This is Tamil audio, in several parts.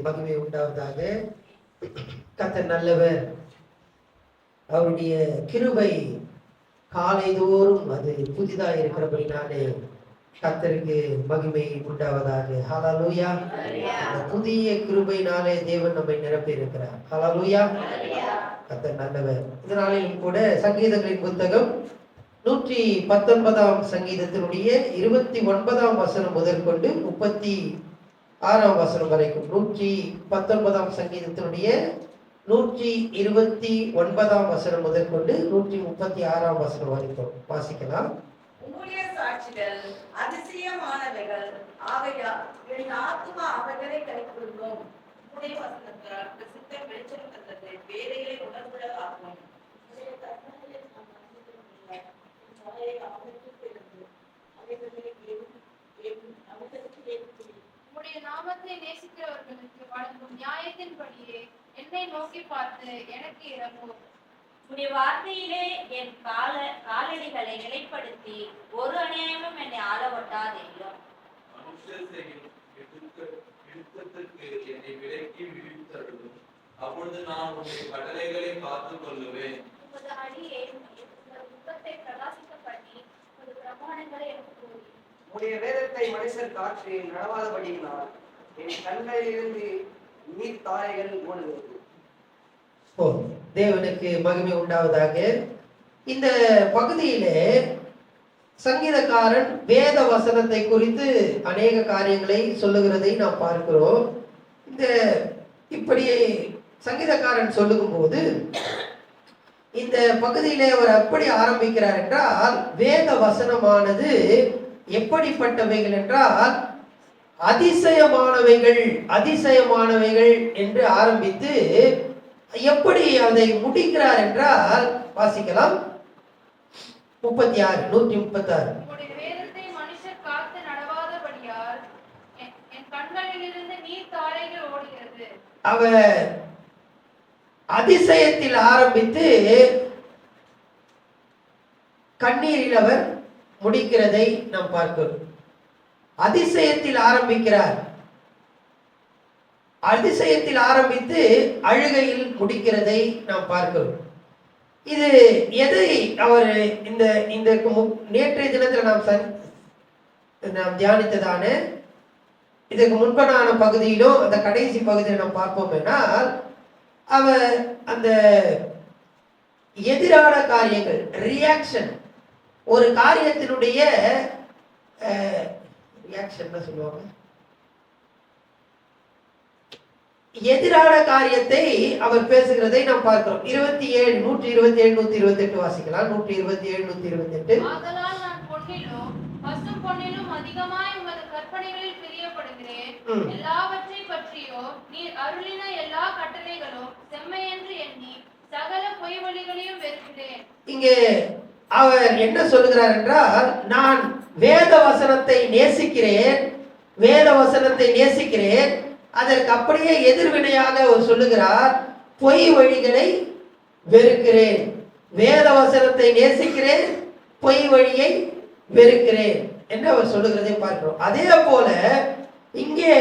மகிமை உண்டாவதாக. கர்த்தர் நல்லவர், அவருடைய கிருபை காலைதோறும் அது புதிதாக இருக்கிறபடினாலே கர்த்தருக்கு மகிமை உண்டாவதாக. ஹல்லேலூயா. புதிய கிருபையினாலே தேவன் நம்மை நிரப்பி இருக்கிறார். ஹல்லேலூயா. கர்த்தர் நல்லவர். இதனாலும் கூட சங்கீதங்களின் புத்தகம் 119 சங்கீதத்தினுடைய 29 வசனம் முதற்கொண்டு 36 வசனம் வரைக்கும், 119 சங்கீதத்தினுடைய 129 வசனம் முதற்கொண்டு 136 வசனம் வரைக்கும் வாசிக்கலாம். உம்முடைய சாட்சிகள் அதிசயமானவைகள், ஆகையால் என் ஆத்துமா அவைகளை கைக்கொள்ளும். உம்முடைய வசனத்தால் பிரசித்த வெளிச்சம் தந்தது, வேலைகளை உணர்வுள்ளதாகும். உம்முடைய நாமத்தை நேசிக்கிறவர்களுக்கு வழங்கும் நியாயத்தின்படியே என்னை நோக்கி பார்த்து எனக்கு இறங்கும். உடைய வார்த்தையிலே என் காலடிகளை நிலைப்படுத்தி ஒரு அநியாயமும் என்னை ஆளவட்டாதேயும். என்னை விலக்கி விடுவித்தருளும். அப்பொழுது நான் உன்னுடைய கட்டளைகளை காத்துக் கொள்ளுவேன். உமது அடியை முகத்தை பிரகாசிக்க பண்ணி உமது பிரமாணங்களை எனக்கு கூறி. உடைய வேதத்தை மனுஷர் காற்று நடவாதபடியினால் என் கண்களிலிருந்து நீர் தாரைகள் ஓடுகிறது. தேவனுக்கு மகிமை உண்டாவதாக. இந்த பகுதியிலே சங்கீதக்காரன் வேத வசனத்தை குறித்து அநேக காரியங்களை சொல்லுகிறதை நாம் பார்க்கிறோம். இந்த இப்படி சங்கீதக்காரன் சொல்லும் போது இந்த பகுதியிலே அவர் எப்படி ஆரம்பிக்கிறார் என்றால், வேத வசனமானது எப்படிப்பட்டவைகள் என்றால் அதிசயமானவைகள், அதிசயமானவைகள் என்று ஆரம்பித்து எப்படி அதை முடிக்கிறார் என்றால் வாசிக்கலாம். 36, 136. உம்முடைய வேதத்தை மனுஷர் காத்து நடவாதபடியால் என் கண்களிலிருந்து நீர் தாரைகள் ஓடுகிறது. அவர் அதிசயத்தில் ஆரம்பித்து கண்ணீரில் அவர் முடிக்கிறதை நாம் பார்க்கிறோம். அதிசயத்தில் ஆரம்பிக்கிறார், அதிசயத்தில் ஆரம்பித்து அழுகையில் முடிக்கிறதை நாம் பார்க்கிறோம். இது எதை அவர் இந்த நேற்றைய தினத்தில் நாம் தியானித்ததான இதற்கு முன்பனான பகுதியிலும் அந்த கடைசி பகுதியில் நாம் பார்ப்போம் என்றால், அவர் அந்த எதிரான காரியங்கள், ரியாக்ஷன், ஒரு காரியத்தினுடைய ரியாக்ஷன் சொல்லுவாங்க, எதிரான காரியத்தை அவர் பேசுகிறதை நாம் பார்க்கிறோம். 27, 127, 128 வாசிக்கலாம். 127, 128. ஆதலால் நான் பொன்னிலும் பசும் பொன்னிலும் அதிகமாய் உமது கற்பனைகளில் பிரியப்படுகிறேன். எல்லாவற்றை பற்றியோ நீர் அருளின எல்லா கட்டளைகளும் செம்மையென்று எண்ணி சகல பொய்வழிகளையும் வெறுக்கிறேன். இங்கே அவர் என்ன சொல்லுகிறார் என்றால், நான் வேத வசனத்தை நேசிக்கிறேன், வேத வசனத்தை நேசிக்கிறேன். அதற்கு அப்படியே எதிர்வினையாக அவர் சொல்லுகிறார், பொய் வழிகளை வெறுக்கிறேன். வேத வசனத்தை நேசிக்கிறேன், பொய் வழியை வெறுக்கிறேன் என்று அவர் சொல்லுகிறதை பார்க்கிறோம். அதே போல இங்கே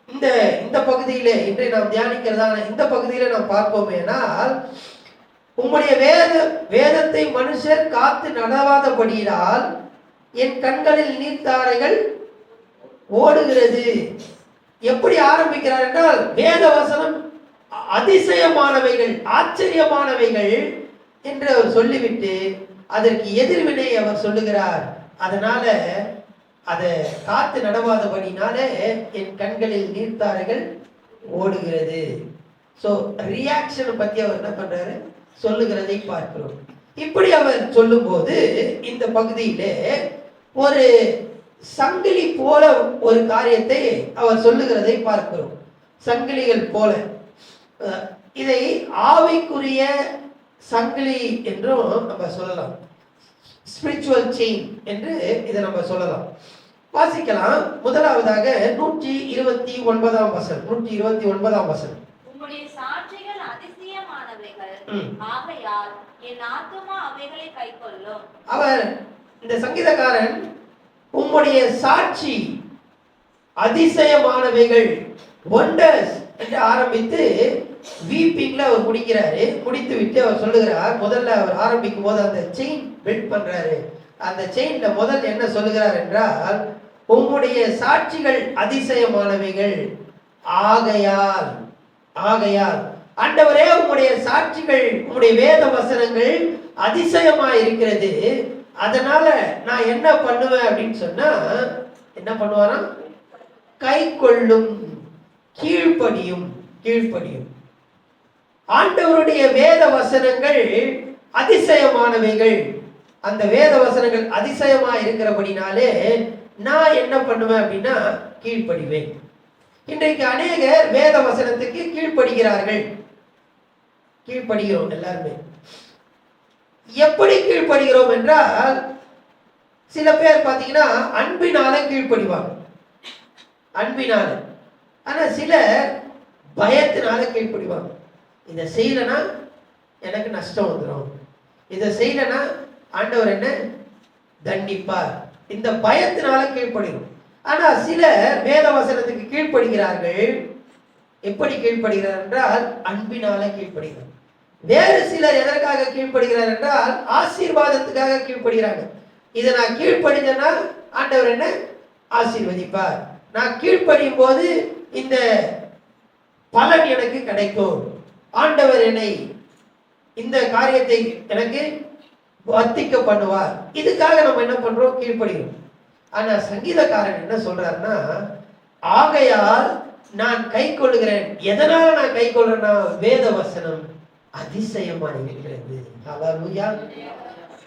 இந்த பகுதியிலே இன்றை நாம் தியானிக்கிறதான இந்த பகுதியில நாம் பார்ப்போமேனால், உம்முடைய வேதத்தை மனுஷர் காத்து நடவாதபடியினால் என் கண்களில் நீர்த்தாரைகள் ஓடுகிறது. எப்படி ஆரம்பிக்கிறார் என்றால், வேத வசனம் அதிசயமானவைகள், ஆச்சரியமானவைகள் என்று அவர் சொல்லிவிட்டு அதற்கு எதிர்வினை அவர் சொல்லுகிறார். அதனால அதை காத்து நடவாதபடினால என் கண்களில் நீர்த்தாரைகள் ஓடுகிறது. ஸோ ரியாக்ஷனை பத்தி அவர் என்ன பண்றாரு சொல்லுகிறதை பார்க்கிறோம். இப்படி அவர் சொல்லும் போது இந்த பகுதியிலே ஒரு சங்கிலி போல ஒரு காரியத்தை அவர் சொல்லுகிறதை பார்க்கிறோம். சங்கிலிகள் போல, இதை ஆவிக்குரிய சங்கிலி என்றும் நம்ம சொல்லலாம், ஸ்பிரிச்சுவல் செயின் என்று இதை நம்ம சொல்லலாம். வாசிக்கலாம். முதலாவதாக 129 வசனம், 129 வசனம். உம்முடைய சாட்சிகள் அதிசயமானவைகள், ஆகையால் என் ஆத்துமா அவைகளை கைக்கொள்ளும். அவர் இந்த சங்கீதக்காரன் உம்முடைய சாட்சி அதிசயமானவைகள், ஒண்டர்ஸ், என்று ஆரம்பித்து வீப்பிங்ல அவர் முடிக்கிறாரு. முடித்து விட்டு அவர் சொல்லுகிறார், முதல்ல அவர் ஆரம்பிக்கும் போது அந்த செயின் பில்ட் பண்றாரு. அந்த செயின்ல முதல் என்ன சொல்லுகிறார் என்றால், உம்முடைய சாட்சிகள் அதிசயமானவைகள் ஆகையால் ஆகையால் ஆண்டவரே, உம்முடைய சாட்சிகள், உம்முடைய வேத வசனங்கள் அதிசயமா இருக்கிறது. அதனால நான் என்ன பண்ணுவேன் அப்படின்னு சொன்னா, என்ன பண்ணுவாராம்? கை கொள்ளும், கீழ்ப்படியும். கீழ்ப்படியும். ஆண்டவருடைய வேத வசனங்கள் அதிசயமானவைகள். அந்த வேத வசனங்கள் அதிசயமா இருக்கிறபடினாலே நான் என்ன பண்ணுவேன் அப்படின்னா கீழ்ப்படிவேன். இன்றைக்கு அநேகர் வேத வசனத்துக்கு கீழ்ப்படுகிறார்கள். கீழ்ப்படுகிறோம் எல்லாருமே. எப்படி கீழ்ப்படுகிறோம் என்றால், சில பேர் பார்த்தீங்கன்னா அன்பினால கீழ்ப்படிவாங்க, அன்பினால. ஆனா சிலர் பயத்தினால கீழ்ப்படிவாங்க. இதை செய்யலைன்னா எனக்கு நஷ்டம் வந்துடும், இதை செய்யலைன்னா ஆண்டவர் என்ன தண்டிப்பார், இந்த பயத்தினால கீழ்ப்படுகிறோம். ஆனா சிலர் வேத வசனத்துக்கு கீழ்ப்படுகிறார்கள். எப்படி கீழ்ப்படுகிறார் என்றால் அன்பினால கீழ்ப்படுகிறார். வேறு சிலர் எதற்காக கீழ்ப்படுகிறார் என்றால் ஆசீர்வாதத்துக்காக கீழ்ப்படுகிறாங்க. இதை நான் கீழ்ப்படிஞ்சேன்னா ஆண்டவர் என்ன ஆசீர்வதிப்பார், நான் கீழ்ப்படியும் போது இந்த பலன் எனக்கு கிடைக்கும், ஆண்டவர் என்னை இந்த காரியத்தை எனக்கு வர்த்திக்க பண்ணுவார். இதுக்காக நம்ம என்ன பண்றோம்? கீழ்ப்படுகிறோம். ஆனா சங்கீதக்காரன் என்ன சொல்றாருன்னா, ஆகையால் நான் கை கொள்ளுகிறேன். எதனால நான் கை கொள்றேன்னா வேத வசனம் அதிசயமா இருக்கிறது. ஹல்லேலூயா.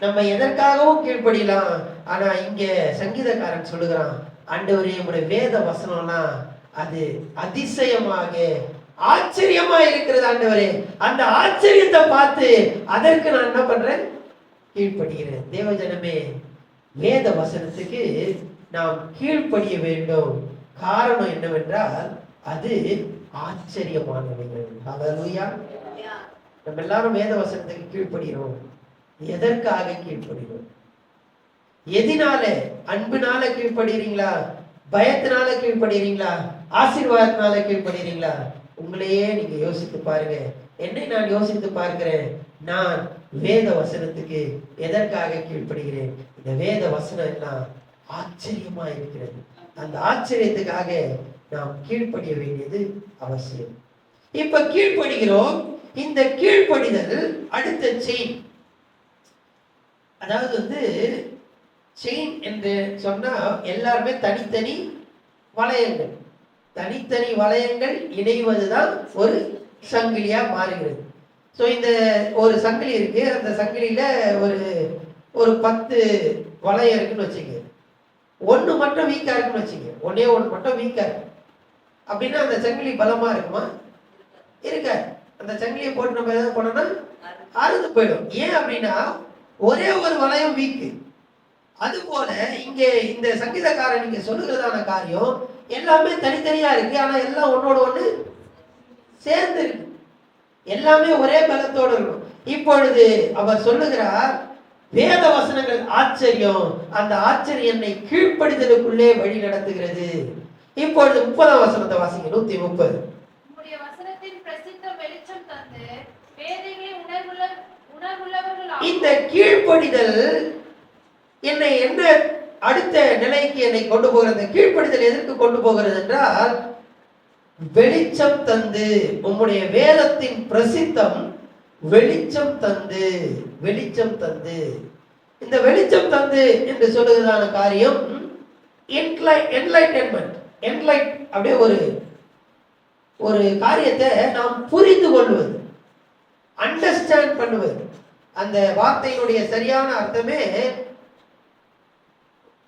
நம்ம எதற்காகவும் கீழ்ப்படியலாம். ஆனா இங்க சங்கீதக்காரன் சொல்லுகிறான், ஆண்டவரே, உங்களுடைய வேத வசனம்னா அது அதிசயமாக ஆச்சரியமா இருக்கிறது ஆண்டவரே. அந்த ஆச்சரியத்தை பார்த்து அதற்கு நான் என்ன பண்றேன்? கீழ்ப்படுகிறேன். தேவஜனமே, வேத வசனத்துக்கு நாம் கீழ்ப்படிய வேண்டும். காரணம் என்னவென்றால் அது ஆச்சரியமானவைகள். ஹல்லேலூயா. நம்ம எல்லாரும் வேத வசனத்துக்கு கீழ்ப்படுகிறோம். எதற்காக கீழ்ப்படுகிறோம்? எதினால? அன்பினால கீழ்ப்படுகிறீங்களா? பயத்தினால கீழ்ப்படுகிறீங்களா? ஆசீர்வாதத்தினால கீழ்ப்படுகிறீங்களா? உங்களையே நீங்க யோசித்து பாருங்க. என்னை நான் யோசித்து பார்க்கிறேன். நான் வேத வசனத்துக்கு எதற்காக கீழ்ப்படுகிறேன்? இந்த வேத வசனம் எல்லாம் ஆச்சரியமா இருக்கிறது. அந்த ஆச்சரியத்துக்காக நாம் கீழ்ப்படிய வேண்டியது அவசியம். இப்ப கீழ்ப்படுகிறோம். இந்த கீழ்ப்படிதல் அடுத்த செயின். அதாவது செயின் என்று சொன்னா எல்லாருமே தனித்தனி வளையங்கள், தனித்தனி வளையங்கள் இணைவதுதான் ஒரு சங்கிலியா மாறுகிறது. ஸோ இந்த ஒரு சங்கிலி இருக்கு. அந்த சங்கிலியில ஒரு 10 வளையம் இருக்குன்னு வச்சுங்க. ஒன்று மட்டும் வீக்கா இருக்குன்னு வச்சுங்க. ஒன்னே ஒன்று மட்டும் வீக்கா இருக்கு அப்படின்னா அந்த சங்கிலி பலமா இருக்குமா? இருக்காது. அந்த சங்கிலியை போட்டு நம்ம எதாவது போனோம்னா அறுந்து போயிடும். ஏன் அப்படின்னா ஒரே ஒரு வளையம் வீக்கு. அது போல இங்கே இந்த சங்கீதக்காரன் இங்க சொல்லுகிறதான காரியம் எல்லாமே தனித்தனியா இருக்கு. ஆனா எல்லாம் ஒன்னோட ஒண்ணு சேர்ந்து இருக்கு. எல்லாமே ஒரே பலத்தோடு இருக்கும். இப்பொழுது அவர் சொல்லுகிறார், வேத வசனங்கள் ஆச்சரியம். அந்த ஆச்சரியம் என்னை கீழ்ப்படிதலுக்குள்ளே வழி நடத்துகிறது. இப்பொழுது 30ஆம் வசனத்தை வாசிங்க. 130. உம்முடைய வசனத்தின் பிரசித்த வெளிச்சம் தந்து வேதங்களை உணர்வுள்ளவர்கள். இந்த கீழ்ப்படிதல் என்னை என்ன அடுத்த நிலைக்கு என்னை கொண்டு போகிறது? கீழ்ப்படிதல் எதற்கு கொண்டு போகிறது என்றால் வெளிச்சம் தந்து. உம்முடைய வேதத்தின் பிரசித்தம் வெளிச்சம் தந்து, வெளிச்சம் தந்து. இந்த வெளிச்சம் தந்து என்று சொல்லுகிறதான காரியம் என்லைட்டன்மெண்ட். என்லைட் அப்படியே ஒரு காரியத்தை நாம் புரிந்து கொள்வது, அண்டர்ஸ்டாண்ட் பண்ணுவது. அந்த வார்த்தையினுடைய சரியான அர்த்தமே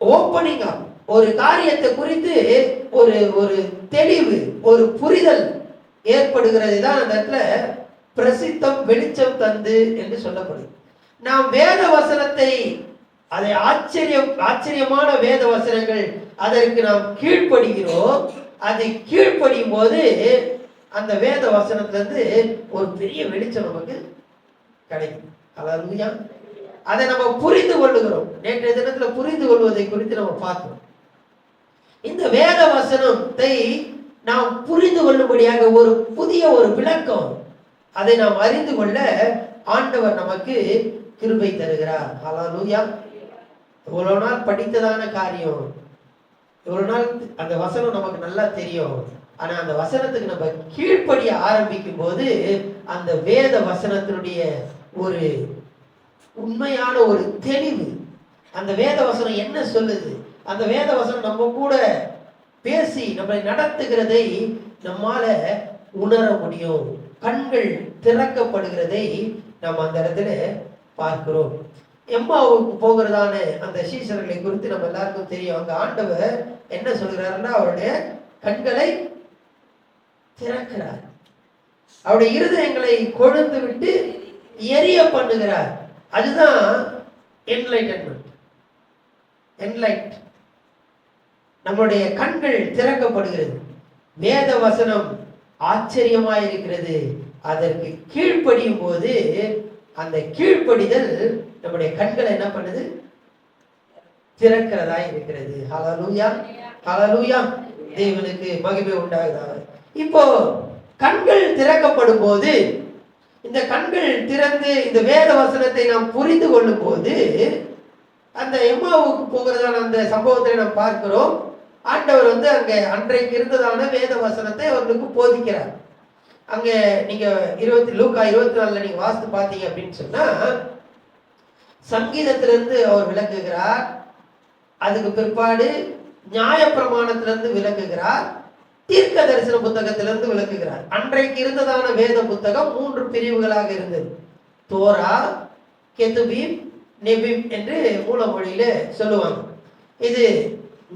ஓப்பனிங் அப். ஒரு காரியத்தை குறித்து ஒரு தெளிவு, ஒரு புரிதல் ஏற்படுகிறது தான் அந்த இடத்துல பிரசித்தம் வெளிச்சம் தந்து என்று சொல்லப்படுது. நாம் வேத வசனத்தை, அதை ஆச்சரியமான வேத வசனங்கள், அதற்கு நாம் கீழ்ப்படுகிறோம். அதை கீழ்ப்படியும் போது அந்த வேத வசனத்திலிருந்து ஒரு பெரிய வெளிச்சம் நமக்கு கிடைக்கும். ஹல்லேலூயா. அதை நம்ம புரிந்து கொள்ளுகிறோம். நேற்றைய தினத்துல புரிந்து கொள்வதை குறித்து நம்ம பார்த்தோம். இந்த வேத வசனத்தை நாம் புரிந்து கொள்ளும்படியாக ஒரு புதிய ஒரு விளக்கம், அதை நாம் அறிந்து கொள்ள ஆண்டவர் நமக்கு கிருபை தருகிறார். ஹல்லேலூயா. இவ்வளவு நாள் படித்ததான காரியம், இவ்வளவு நாள் அந்த வசனம் நமக்கு நல்லா தெரியும். ஆனா அந்த வசனத்துக்கு நம்ம கீழ்ப்படிய ஆரம்பிக்கும் போது அந்த வேத வசனத்தினுடைய ஒரு உண்மையான ஒரு தெளிவு, அந்த வேத வசனம் என்ன சொல்லுது, அந்த வேத வசனம் நம்ம கூட பேசி நம்மளை நடத்துகிறதை நம்மால உணர முடியும். கண்கள் திறக்கப்படுகிறதை நம்ம அந்த இடத்துல பார்க்கிறோம். எம்மாவுக்கு போகிறதான அந்த சீஷர்களை குறித்து நம்ம எல்லாருக்கும் தெரியும். அங்க ஆண்டவர் என்ன சொல்கிறாருன்னா, அவருடைய கண்களை திறக்கிறார், அவருடைய இருதயங்களை கொழுந்து விட்டு எரிய பண்ணுகிறார். அதுதான் என்லைட்டன்மெண்ட், என்லைட். நம்முடைய கண்கள் திறக்கப்படுகிறது. வேத வசனம் ஆச்சரியமாயிருக்கிறது. அதற்கு கீழ்ப்படியும் போது அந்த கீழ்ப்படிதல் நம்முடைய கண்களை என்ன பண்ணுது, திறக்கிறதா இருக்கிறது. ஹல்லேலூயா, ஹல்லேலூயா. தேவனுக்கு மகிமை உண்டாகுதாக. இப்போ கண்கள் திறக்கப்படும் போது, இந்த கண்கள் திறந்து இந்த வேத வசனத்தை நாம் புரிந்து கொள்ளும் போது, அந்த எம்மாவுக்கு போகிறதான அந்த சம்பவத்தை நாம் பார்க்கிறோம். ஆண்டவர் அங்க அன்றைக்கு இருந்ததான வேத வசனத்தை அவர்களுக்கு போதிக்கிறார். அங்க நீங்க லூக்கா 24 நீங்க வாசித்து பார்த்தீங்க அப்படின்னு சொன்னா, சங்கீதத்திலிருந்து அவர் விளக்குகிறார். அதுக்கு பிற்பாடு நியாயப்பிரமாணத்திலிருந்து விளக்குகிறார். தீர்க்க தரிசன புத்தகத்திலிருந்து விளக்குகிறார். அன்றைக்கு இருந்ததான வேத புத்தகம் 3 பிரிவுகளாக இருந்தது. தோரா, கெதுபீம், நெபீம் என்று மூல மொழியில சொல்லுவாங்க. இது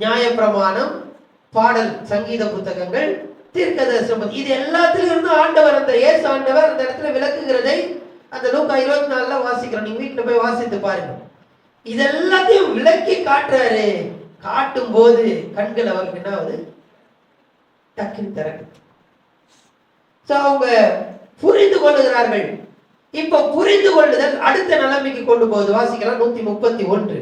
நியாயப்பிரமாணம், பாடல், சங்கீத புத்தகங்கள், தீர்க்க தரிசனம். இது எல்லாத்திலும் இருந்து ஆண்டவர், அந்த இயேசு ஆண்டவர் அந்த இடத்துல விளக்குகிறதை அந்த லூக்கா 24 வாசிக்கிறோம். நீங்க வீட்டுல போய் வாசித்து பாருங்க. இதெல்லாத்தையும் விளக்கி காட்டுறாரு. காட்டும் போது கண்கள் அவருக்கு என்ன ஆகுது, டக்குன்னு திறக்கு. அவங்க புரிந்து கொள்ளுகிறார்கள். இப்ப புரிந்து கொள்ளுதல் அடுத்த நிலைமைக்கு கொண்டு போகுது. வாசிக்கலாம் 131.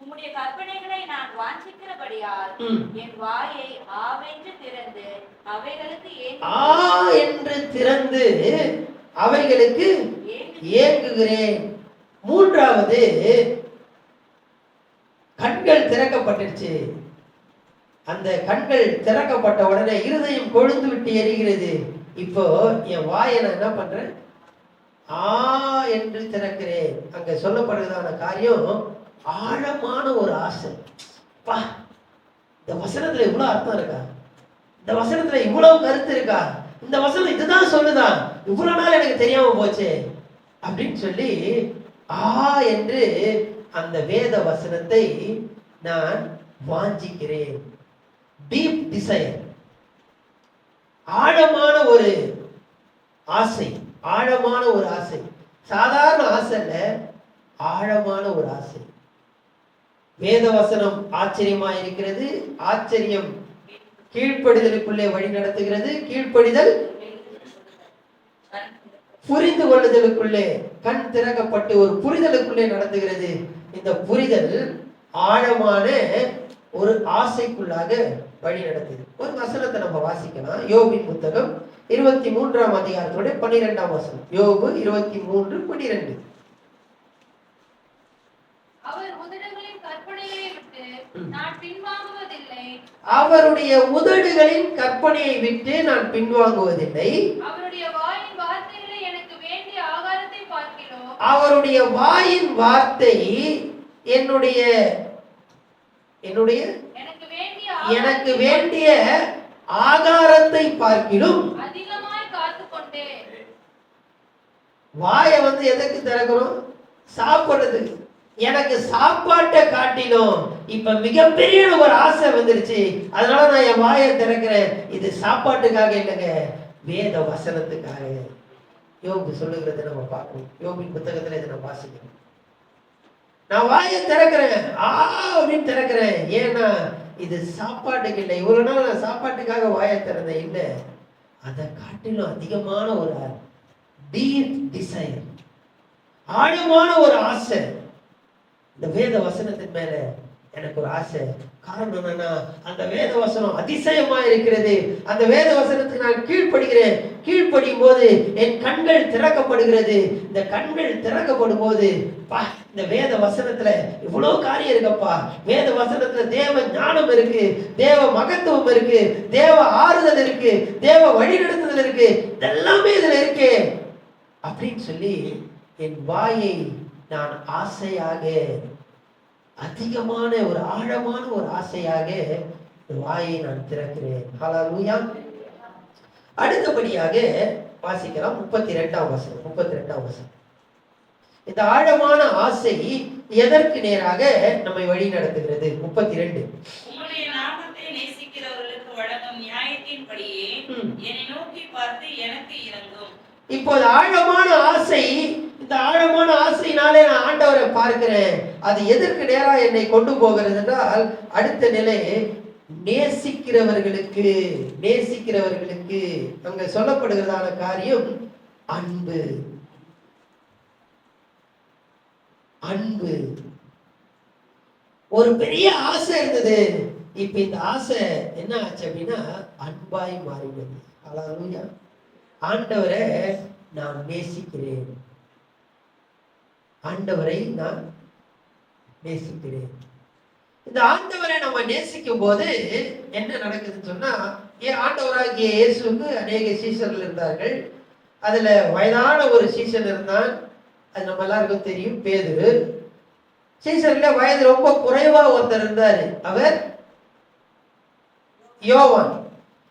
உம்முடைய கற்பனைகளை நான் வாஞ்சிக்கிறபடியால் என் வாயை ஆவென்று திறந்து அவைகளுக்கு அவைகளுக்கு ஏங்குகிறேன். 3வது, கண்கள் திறக்கப்பட்டுருச்சு. அந்த கண்கள் திறக்கப்பட்ட உடனே இருதயம் கொழுந்து விட்டு எரிகிறது. இப்போ என் வாயை நான் என்ன பண்றேன், என்று திறக்கிறேன். அங்க சொல்லப்படுகிறதான காரியம் ஆழமான ஒரு ஆசை. பா, இந்த வசனத்துல இவ்வளவு அர்த்தம் இருக்கா, இந்த வசனத்துல இவ்வளவு கருத்து இருக்கா, இந்த வசனம் இதுதான் சொல்லுதான், இவ்வளவு நாள் எனக்கு தெரியாம போச்சு அப்படின்னு சொல்லி என்று அந்த வேத வசனத்தை நான் வாஞ்சிக்கிறேன். டீப் டிசைர், ஆழமான ஒரு ஆசை, ஆழமான ஒரு ஆசை. சாதாரண ஆசை இல்ல, ஆழமான ஒரு ஆசை. வேத வசனம் ஆச்சரியமா இருக்கிறது. ஆச்சரியம் கீழ்ப்படிதலுக்குள்ளே வழி நடத்துகிறது. கீழ்ப்படிதல் புரிந்து கொள்ளுதலுக்குள்ளே, கண் திறக்கப்பட்டு ஒரு புரிதலுக்குள்ளே நடத்துகிறது. இந்த புரிதல் ஆழமான ஒரு ஆசைக்குள்ளாக வழி நடத்துது. ஒரு வசனத்தை நம்ம வாசிக்கலாம். யோபின் புத்தகம் 23ஆம் அதிகாரத்தோட 12ஆம் வசனம். யோபு 23:12. அவருடைய உதடுகளின் கற்பனையை விட்டு நான் பின்வாங்குவதில்லை. அவருடைய வாயின் வார்த்தைகளை எனக்கு வேண்டிய ஆகாரத்தை பார்க்கிறோம். அவருடைய வாயின் வார்த்தை எனக்கு வேண்டிய ஆகாரத்தை பார்க்கிலும் அதிகமாய் காத்துக்கொண்டே. வாயை எதற்கு திறக்கிறோம், சாப்பிடுறதுக்கு. எனக்கு சாப்பாட்டை காட்டிலும் இப்ப மிகப்பெரிய ஒரு ஆசை வந்துருச்சு, அதனால நான் என் வாயை திறக்கிறேன். இது சாப்பாட்டுக்காக இல்லைங்க, வேத வசனத்துக்காக. யோபு சொல்லுகிறத நம்ம பார்க்கணும். யோபின் புத்தகத்துல இதை நம்ம வாசிக்கணும். நான் வாயை திறக்கிறேன், அப்படின்னு திறக்கிறேன். ஏன்னா இது சாப்பாட்டுக்கு இல்லை. இவ்வளவு நாள் நான் சாப்பாட்டுக்காக வாயை திறந்தேன் இல்லை, அதை காட்டிலும் அதிகமான ஒரு டீப் டிசைர், ஆழமான ஒரு ஆசை இந்த வேத வசனத்தின் மேல எனக்கு ஒரு ஆசை. காரணம் என்னன்னா, அந்த வேத வசனம் அதிசயமா இருக்கிறது. அந்த வேத வசனத்துக்கு நான் கீழ்ப்படுகிறேன். கீழ்ப்படியும் போது என் கண்கள் திறக்கப்படுகிறது. இந்த கண்கள் திறக்கப்படும் போது இந்த வேத வசனத்துல இவ்வளவு காரியம் இருக்கப்பா. வேத வசனத்துல தேவ ஞானம் இருக்கு, தேவ மகத்துவம் இருக்கு, தேவ ஆறுதல் இருக்கு, தேவ வழிநடத்துதல் இருக்கு, இதெல்லாமே இதுல இருக்கு அப்படின்னு சொல்லி என் வாயை நான் ஆசையாக, அதிகமான ஒரு ஆழமான ஒரு ஆசையாக வாயை நான் திறக்கிறேன். ஹல்லேலூயா. அடுத்தபடியாக வாசிக்கலாம் 32ஆம் வசனம். 32ஆம் வசனம். இந்த ஆழமான ஆசை எதற்கு நேராக நம்மை வழி நடத்துகிறது? 32. உம்முடைய நாமத்தை நேசிக்கிறவர்களுக்கு வழங்கும் நியாயத்தின்படியே என்னை நோக்கி பார்த்து எனக்கு இரங்கும். இப்போது ஆழமான ஆசை, இந்த ஆழமான ஆசையினாலே நான் ஆண்டவரை பார்க்கிறேன். அது எதற்கு நேரா என்னை கொண்டு போகிறது என்றால், அடுத்த நிலை நேசிக்கிறவர்களுக்கு. நேசிக்கிறவர்களுக்கு அங்க சொல்லப்படுகிறதான காரியம் அன்பு. அன்பு. ஒரு பெரிய ஆசை இருந்தது. இப்ப இந்த ஆசை என்ன ஆச்சு அப்படின்னா அன்பாய் மாறினது. ஹல்லேலூயா. ஆண்டவரை நான் நேசிக்கிறேன். ஆண்டவரை நான் நேசிக்கிறேன். இந்த ஆண்டவரை நம்ம நேசிக்கும் போது என்ன நடக்குதுன்னு சொன்னா, ஆண்டவராகிய இயேசுவுக்கு அநேக சீஷர்கள் இருந்தார்கள். அதுல வயதான ஒரு சீஷன் இருந்தான். அது நம்ம எல்லாருக்கும் தெரியும், பேதுரு. சீஷர்ல வயது ரொம்ப குறைவா ஒருத்தர் இருந்தாரு. அவர் யோவான்.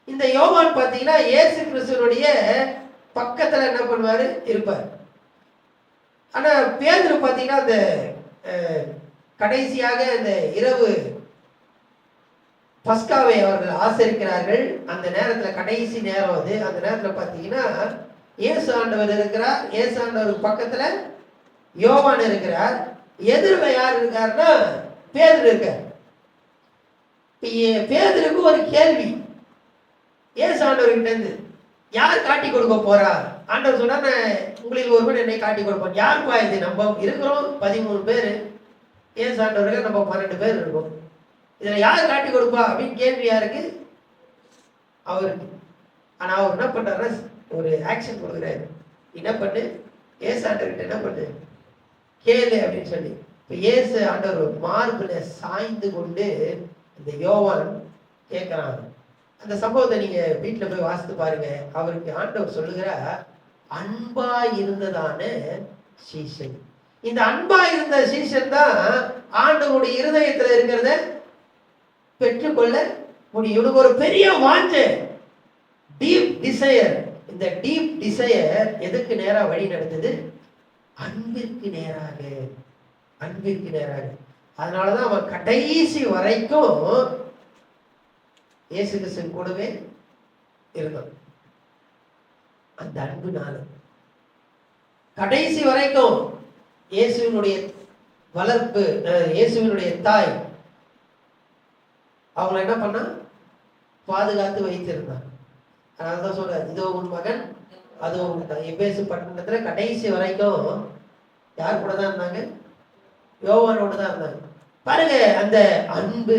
இந்த யோவான் பாத்தீங்கன்னா இயேசு கிறிஸ்துவனுடைய பக்கத்துல என்ன பண்ணுவாரு, இருப்பார். ஆனா பேதுரு பாத்தீங்கன்னா அந்த கடைசியாக இந்த இரவு பஸ்காவை அவர்கள் ஆசரிக்கிறார்கள். அந்த நேரத்துல கடைசி நேரம் அது. அந்த நேரத்துல பாத்தீங்கன்னா இயேசு ஆண்டவர் இருக்கிறார். இயேசு ஆண்டவருக்கு பக்கத்துல யோவான் இருக்கிறார். எதிரில யார் இருக்காருன்னா பேதுரு இருக்கார். பேதுருக்கு ஒரு கேள்வி இயேசு ஆண்டவர்கிட்ட இருந்து, யார் காட்டி கொடுக்க போறா? ஆண்டவர் சொன்னா, உங்களுக்கு ஒருவன் என்னை காட்டி கொடுப்பான். யாருப்பா இது? நம்ம இருக்கிறோம் 13 பேர், இயேசு ஆண்டவர்கள் நம்ம 12 பேர் இருக்கோம். இதுல யார் காட்டி கொடுப்பா அப்படின்னு கேள்வி யாருக்கு? அவருக்கு. ஆனா அவர் என்ன பண்றாருன்னா ஒரு ஆக்ஷன் கொடுக்குறாரு. என்ன பண்ணு, இயேசு ஆண்டவர்கிட்ட என்ன பண்ணு, கேளு அப்படின்னு சொல்லி. இப்ப இயேசு ஆண்டவர் மார்புல சாய்ந்து கொண்டு இந்த யோவான் கேட்கிறான். அந்த சம்பவத்தை நீங்க வீட்டுல போய் வாசித்து பாருங்க. அவருக்கு ஆண்டவர் சொல்லுகிறார், அன்பா இருந்ததான சீசன். இந்த அன்பா இருந்த சீசன் தான் ஆண்டவருடைய இருதயத்துல இருக்கிறத பெற்றுக்கொள்ள முடியும். இவனுக்கு ஒரு பெரிய வாஞ்சை, டீப் டிசையர். இந்த டீப் டிசையர் எதுக்கு நேரா வழி நடத்துது? அன்பிற்கு நேராக. அன்பிற்கு நேராக. அதனாலதான் அவன் கடைசி வரைக்கும் இயேசு கிறிஸ்து கூடவே இருந்தான். அந்த அன்புனால கடைசி வரைக்கும் இயேசுவினுடைய வளர்ப்பு, இயேசுவினுடைய தாய் அவங்களை என்ன பண்ணா, பாதுகாத்து வைத்திருந்தான். அதனாலதான் சொல்ற, இதோ உன் மகன் அது எபேசு பட்டணத்துல கடைசி வரைக்கும் யார் கூட தான் இருந்தாங்க? யோவானோடு தான் இருந்தாங்க. பாருங்க, அந்த அன்பு,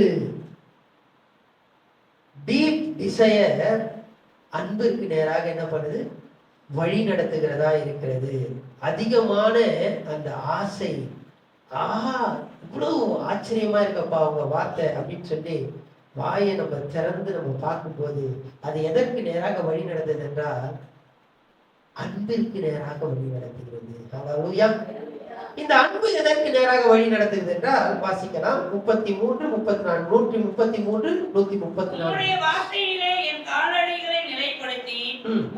டீப் டிசையர் அன்பிற்கு நேராக என்ன பண்ணுது? வழி நடத்துகிறதா இருக்கிறது. அதிகமான அந்த ஆசை. இவ்வளவு ஆச்சரியமா இருக்கப்பா உங்க வார்த்தை அப்படின்னு சொல்லி வாயை நம்ம திறந்து நம்ம பார்க்கும்போது அது எதற்கு நேராக வழி நடந்தது என்றால் அன்பிற்கு நேராக வழி நடத்துகிறது. ஹல்லேலூயா. இந்த அன்பு எதற்கு நேராக வழி நடத்துகிறது என்றால் வாசிக்கலாம் 33, 34, 133, 134. வார்த்தையிலே என் காலடிகளை நிலைப்படுத்தி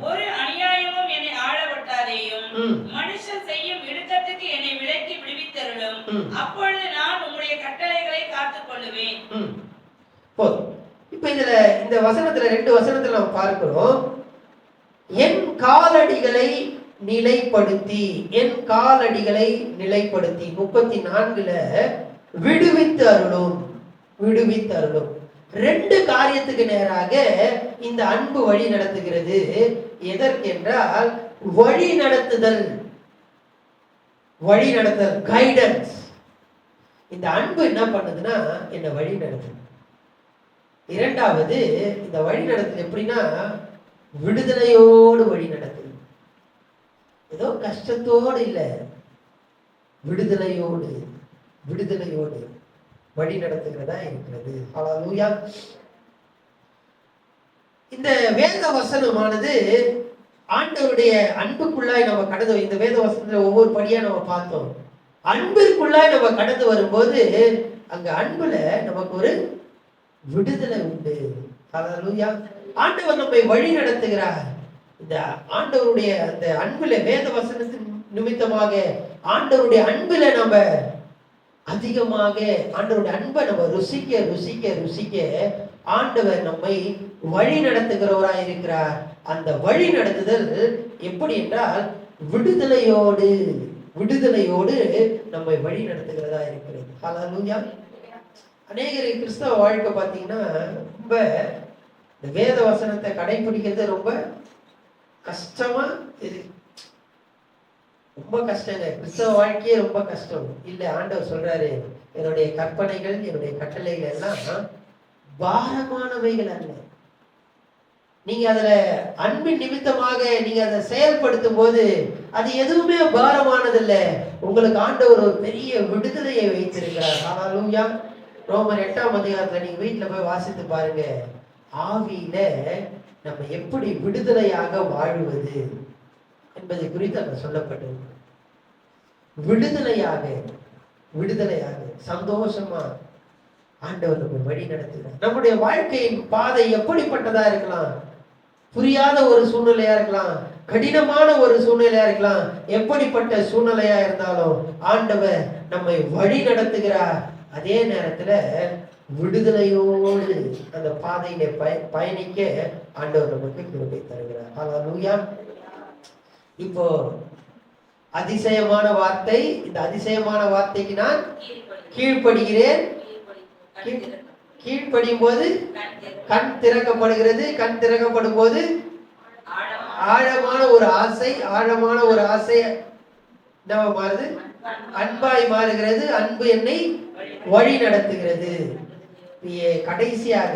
ஒரு அநியாயமும் என்னை ஆளவிட்டாதேயும், மனுஷன் செய்யும் இடுக்கத்துக்கு என்னை விலக்கி விடுவித்தருளும். அப்பொழுது நான் உம்முடைய கட்டளைகளை காத்துக் கொள்ளுவேன். போதும். இப்ப இதுல இந்த வசனத்துல 2 வசனத்துல நம்ம பார்க்கிறோம், என் காலடிகளை நிலைப்படுத்தி, என் காலடிகளை நிலைப்படுத்தி. 34ல விடுவித்து அருளும், விடுவித்து அருளும். 2 காரியத்துக்கு நேராக இந்த அன்பு வழி நடத்துகிறது. எதற்கென்றால் வழி நடத்துதல், வழி நடத்துதல், கைடன்ஸ். இந்த அன்பு என்ன பண்ணுதுன்னா என்னை வழி நடத்துது. இரண்டாவது, இந்த வழி நடத்துது எப்படின்னா விடுதலையோடு வழி நடத்துது. ஏதோ கஷ்டத்தோடு இல்லை, விடுதலையோடு வழி நடத்துகிறதா இருக்கிறது. ஹல்லேலூயா. இந்த வேத வசனமானது ஆண்டவருடைய அன்புக்குள்ளாய் நம்ம கடந்து, இந்த வேத வசனத்துல ஒவ்வொரு படியா நம்ம பார்த்தோம். அன்பிற்குள்ளாய் நம்ம கடந்து வரும்போது அங்க அன்புல நமக்கு ஒரு விடுதலை உண்டு. ஹல்லேலூயா. ஆண்டவர் நம்மை வழி நடத்துகிறார். இந்த ஆண்டவருடைய அந்த அன்புல, வேத வசனத்தின் நிமித்தமாக ஆண்டவருடைய அன்புல நம்ம அதிகமாக ஆண்டவருடைய அன்பை நம்ம ருசிக்க ஆண்டவர் நம்மை வழி நடத்துகிறவராய் இருக்கிறார். அந்த வழி நடத்துதல் எப்படி என்றால் விடுதலையோடு நம்மை வழி நடத்துகிறதா இருக்கிறது. ஹல்லேலூயா. அநேகர் கிறிஸ்தவ வாழ்க்கை பார்த்தீங்கன்னா ரொம்ப இந்த வேத வசனத்தை கடைபிடிக்கிறது ரொம்ப கஷ்டமா இருக்கு. ரொம்ப கஷ்டங்க. கிறிஸ்தவ வாழ்க்கையே ரொம்ப கஷ்டம் இல்ல. ஆண்டவர் சொல்றாரு, என்னுடைய கற்பனைகள் என்னுடைய கட்டளைகள் எல்லாம் பாரமானவைகள் அல்ல. நீங்க அதுல அன்பின் நிமித்தமாக நீங்க அதை செயல்படுத்தும் போது அது எதுவுமே பாரமானது இல்லை. உங்களுக்கு ஆண்டவர் ஒரு பெரிய விடுதலையை வைத்திருக்கிறார். ஹல்லேலூயா. ரோமர் 8ஆம் அதிகாரத்துல நீங்க வீட்டுல போய் வாசித்து பாருங்க. ஆவியில நம்ம எப்படி விடுதலையாக வாழுவது என்பது குறித்து அங்க சொல்லப்பட்டது. விடுதலையாக சந்தோஷமா ஆண்டவர் நம்ம வழி நடத்துகிறார். நம்முடைய வாழ்க்கையின் பாதை எப்படிப்பட்டதா இருக்கலாம்? புரியாத ஒரு சூழ்நிலையா இருக்கலாம், கடினமான ஒரு சூழ்நிலையா இருக்கலாம். எப்படிப்பட்ட சூழ்நிலையா இருந்தாலும் ஆண்டவர் நம்மை வழி நடத்துகிறார். அதே நேரத்துல விடுதலையோடு அந்த பாதையில பயணிக்க ஆண்டவர் நமக்கு கிருபை தருகிறார். ஹல்லேலூயா. இப்போ அதிசயமான வார்த்தை, இந்த அதிசயமான வார்த்தைக்கு நான் கீழ்ப்படுகிறேன். கீழ்ப்படியும் போது கண் திறக்கப்படுகிறது. கண் திறக்கப்படும் போது ஆழமான ஒரு ஆசை நம்ம மாறுது, அன்பாய் மாறுகிறது. அன்பு என்னை வழி நடத்துகிறது. கடைசியாக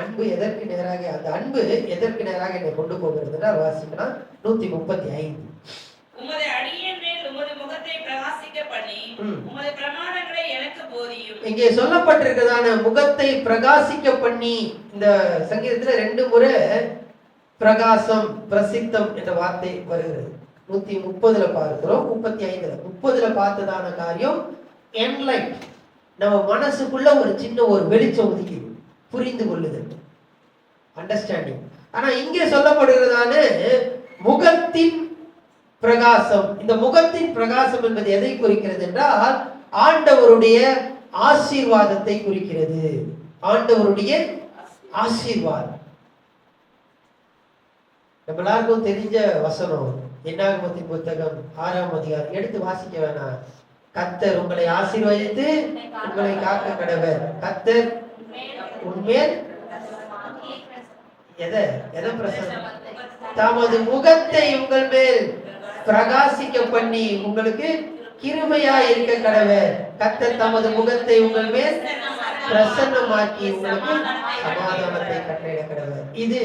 அன்பு எதற்கு நேராக, அந்த அன்பு எதற்கு நேராக என்னை கொண்டு போகிறதுனா வாசிக்கலாம் 135. உமது அடியின் மேல் உமது முகத்தை பிரகாசிக்க பண்ணி உமது பிரமாணங்களை எனக்கு போதியும். இங்கே சொல்லப்பட்டிருக்கிறதான முகத்தை பிரகாசிக்க பண்ணி, இந்த சங்கீதத்துல 2 முறை பிரகாசம் பிரசித்தம் என்ற வார்த்தை வருகிறது. 130 பார்க்கிறோம், 35 பார்த்ததான காரியம் என்லைட். நம்ம மனசுக்குள்ள ஒரு சின்ன ஒரு வெளிச்சம் ஒதுக்கிது, புரிந்து கொள்ளுதல், அண்டர்ஸ்டாண்டிங். ஆனா இங்கே சொல்லப்படுகிறதான முகத்தின் பிரகாசம். இந்த முகத்தின் பிரகாசம் என்பது எதை குறிக்கிறது என்றால் ஆண்டவருடைய ஆசீர்வாதத்தை குறிக்கிறது. ஆண்டவருடைய ஆசீர்வாதம். நம்ம எல்லாருக்கும் தெரிஞ்ச வசனம் என்னாகமத்தின் புத்தகம் 6ஆம் அதிகாரம். எடுத்து வாசிக்க வேணாம். கர்த்தர் உங்களை ஆசீர்வதித்து உங்களை காக்க கடவர். கர்த்தர் உன்மேல் எதை பிரசன்னம், தமது முகத்தை உங்கள் மேல் பிரகாசிக்க பண்ணி உங்களுக்கு கிருபையா இருக்க கடவர். கர்த்தர் தமது முகத்தை உங்கள் மேல் பிரசன்னமாக்கி உங்களுக்கு சமாதானத்தை கட்டளையிட கடவர். இது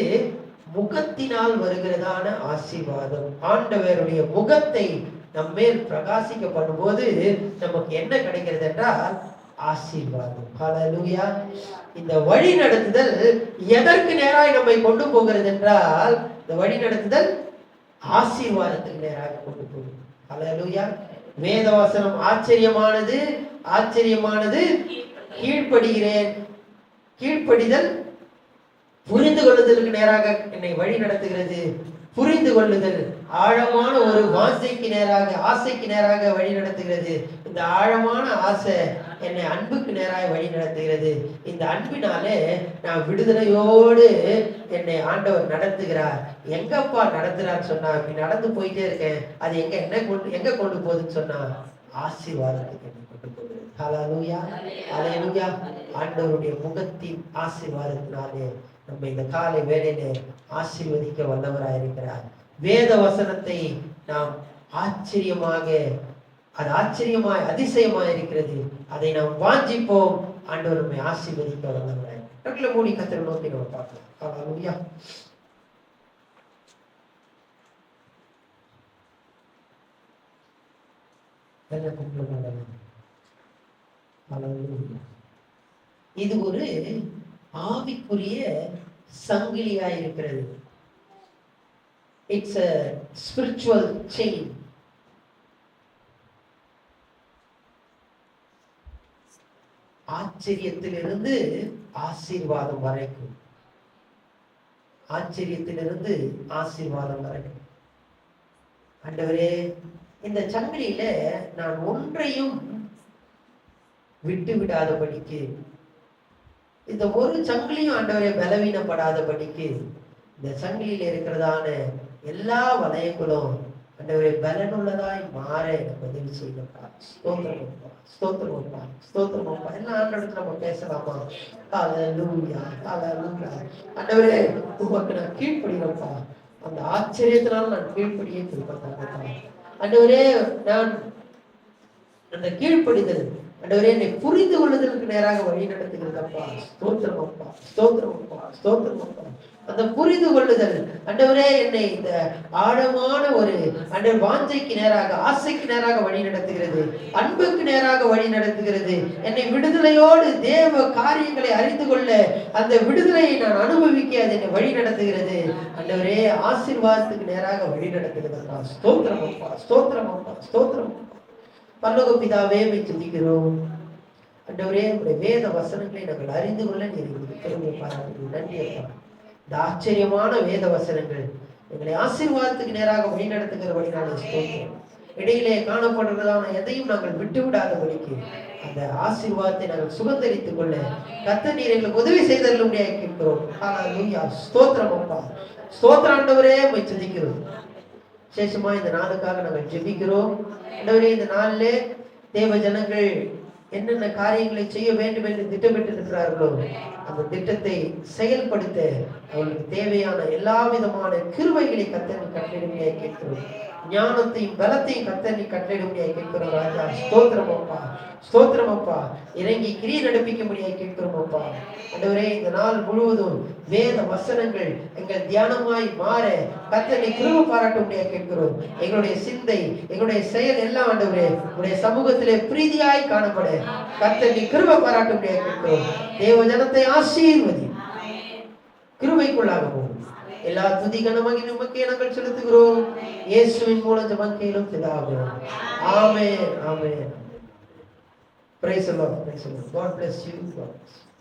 முகத்தினால் வருகிறதான ஆசீர்வாதம். ஆண்டவருடைய முகத்தை நம்மேல் பிரகாசிக்க பண்ணும்போது நமக்கு என்ன கிடைக்கிறது என்றால் ஆசீர்வாதம். ஹல்லேலூயா. இந்த வழி நடத்துதல் எதற்கு நேராக நம்மை கொண்டு போகிறது என்றால், இந்த வழி நடத்துதல் ஆசீர்வாதத்துக்கு நேராக கொண்டு போகும். ஹல்லேலூயா. வேதவசனம் ஆச்சரியமானது. கீழ்ப்படுகிறேன். கீழ்ப்படிதல் புரிந்து கொள்ளுதலுக்கு நேராக என்னை வழி நடத்துகிறது. புரிந்து கொள்ளுதல் ஆழமான ஒரு ஆசைக்கு நேராக வழி நடத்துகிறது. இந்த ஆழமான ஆசை என்னை அன்புக்கு நேராக வழி நடத்துகிறது. இந்த அன்பினாலே நான் விடுதலையோடு என்னை ஆண்டவர் நடத்துகிறார். எங்கப்பா நடத்துறான்னு சொன்னா, இப்படி நடந்து போயிட்டே இருக்கேன், அது எங்க கொண்டு போகுதுன்னு சொன்னா ஆசீர்வாதத்துக்கு என்னை கொண்டு போகிறது. ஹல்லேலூயா. ஹல்லேலூயா. ஆண்டவருடைய முகத்தின் ஆசீர்வாதத்தினாலே நம்ம இந்த காலை வேளையில ஆசீர்வதிக்க வல்லவராயிருக்கிறார். வேத வசனத்தை நாம் ஆச்சரியமாக அது ஆச்சரியமாய் அதிசயமாய் இருக்கிறது. அதை நாம் வாஞ்சிப்போம். ஆண்டவர் நம்மை ஆசீர்வதிக்க வல்லவராய். கண்களை மூடி கர்த்தரை நோக்கி நம்ம பார்க்கலாம். ஹல்லேலூயா. இது ஒரு ஆவிக்குரிய சங்கிலியா இருக்கிறது. It's a spiritual chain. ஆச்சரியத்திலிருந்து ஆசீர்வாதம் வரைக்கும், ஆச்சரியத்திலிருந்து ஆசீர்வாதம் வரைக்கும். ஆண்டவரே, இந்த சங்கிலியில நான் ஒன்றையும் விட்டு விடாதபடிக்கு, இந்த ஒரு சங்கிலியும் ஆண்டவரே பலவீனப்படாதபடிக்கு, இந்த சங்கிலியில இருக்கிறதான எல்லா வளையங்களும் ஆண்டவரே பலனுள்ளதாய் மாற எனக்கு உதவி செய்யப்பா. ஸ்தோத்திரமப்பா, ஸ்தோத்திரமப்பா, ஸ்தோத்திரமப்பா. எல்லாம் ஆண்டவருக்கு நம்ம பேசலாமா? ஹல்லேலூயா, ஹல்லேலூயா. ஆண்டவரே, உமக்கு நான் கீழ்ப்படிகிறேன்ப்பா. அந்த ஆச்சரியத்தினால நான் கீழ்ப்படியே திருப்பத்தாங்கப்பா. ஆண்டவரே, நான் அந்த கீழ்ப்படிதல் ஆண்டவரே என்னை புரிந்து கொள்ளுதலுக்கு நேராக வழி நடத்துகிறதப்பா. ஸ்தோத்திரமப்பா, ஸ்தோத்திரமப்பா, ஸ்தோத்திரமப்பா. அந்த புரிந்து கொள்ளுதல் ஆண்டவரே என்னை இந்த ஆழமான ஒரு ஆண்டவர் வாஞ்சைக்கு நேராக, ஆசைக்கு நேராக வழி நடத்துகிறது, அன்புக்கு நேராக வழி நடத்துகிறது. என்னை விடுதலையோடு தேவ காரியங்களை அறிந்து கொள்ள, அந்த விடுதலையை நான் அனுபவிக்க அது என்னை வழி நடத்துகிறது. ஆண்டவரே, ஆசீர்வாதத்துக்கு நேராக வழி நடத்துகிறதப்பா. ஸ்தோத்திரமப்பா, ஸ்தோத்திரமப்பா, ஸ்தோத்திரமப்பா. பரலோக பிதாவே, உம்மை துதிக்கிறோம். ஆண்டவரே, உம்முடைய வேத வசனங்களை நாங்கள் அறிந்து கொள்ள நீர் எங்களுக்கு கிருபை பாராட்டுகிறீர். நன்றி அப்பா. இந்த ஆச்சரியமான வேத வசனங்கள் எங்களை ஆசீர்வாதத்துக்கு நேராக வழி நடத்துகிறபடி நாங்கள் ஸ்தோத்திரம். இடையிலே காணப்படுறதான எதையும் நாங்கள் விட்டு விடாதபடிக்கு அந்த ஆசீர்வாதத்தை நாங்கள் சுகந்தரித்துக் கொள்ள கர்த்தர் நீர் எங்களுக்கு உதவி செய்தருளும்படியாக கேட்கிறோம். ஹல்லேலூயா. ஸ்தோத்திரம் அப்பா, ஸ்தோத்திரம் ஆண்டவரே, உம்மை துதிக்கிறோம். விசேஷமா இந்த நாளுக்காக நாங்கள் ஜெபிக்கிறோம். ஆண்டவரே, இந்த நாளிலே தேவ ஜனங்கள் என்னென்ன காரியங்களை செய்ய வேண்டும் என்று திட்டமிட்டு இருக்கிறார்களோ அந்த திட்டத்தை செயல்படுத்த அவர்களுக்கு தேவையான எல்லா விதமான கிருபைகளை கர்த்தர் கட்டளையிடும்படியாக கேட்கிறோம். ஞானத்தையும் பலத்தையும் கர்த்தர் கட்டளையிடும்படியாக கேட்கிறோம். ராஜா, ஸ்தோத்திரம் அப்பா, ஸ்தோத்திரம் அப்பா. இறங்கி கிரியை நடப்பிக்கும்படியாக கேட்கிறோம் அப்பா. ஆண்டவரே, இந்த நாள் முழுவதும் வேத வசனங்கள் எங்கள் தியானமாய் மாற கர்த்தரை கிருபை பாராட்டும்படியாக கேட்கிறோம். எங்களுடைய சிந்தை, எங்களுடைய செயல் எல்லாம் ஆண்டவரே உடைய சமூகத்திலே பிரீதியாய் காணப்பட கர்த்தரை கிருபை பாராட்டும்படியாக கேட்கிறோம். தேவ ஜனத்தை ஆசீர்வதி, கிருபைக்குள்ளாக போகும். எல்லா துதி கனமகிமையும் உமக்கே நாங்கள் செலுத்துகிறோம். இயேசுவின் மூலம் ஜெபம் கேளும் பிதாவே. ஆமென், ஆமென். Praise the Lord, praise the Lord. God bless you. God bless you.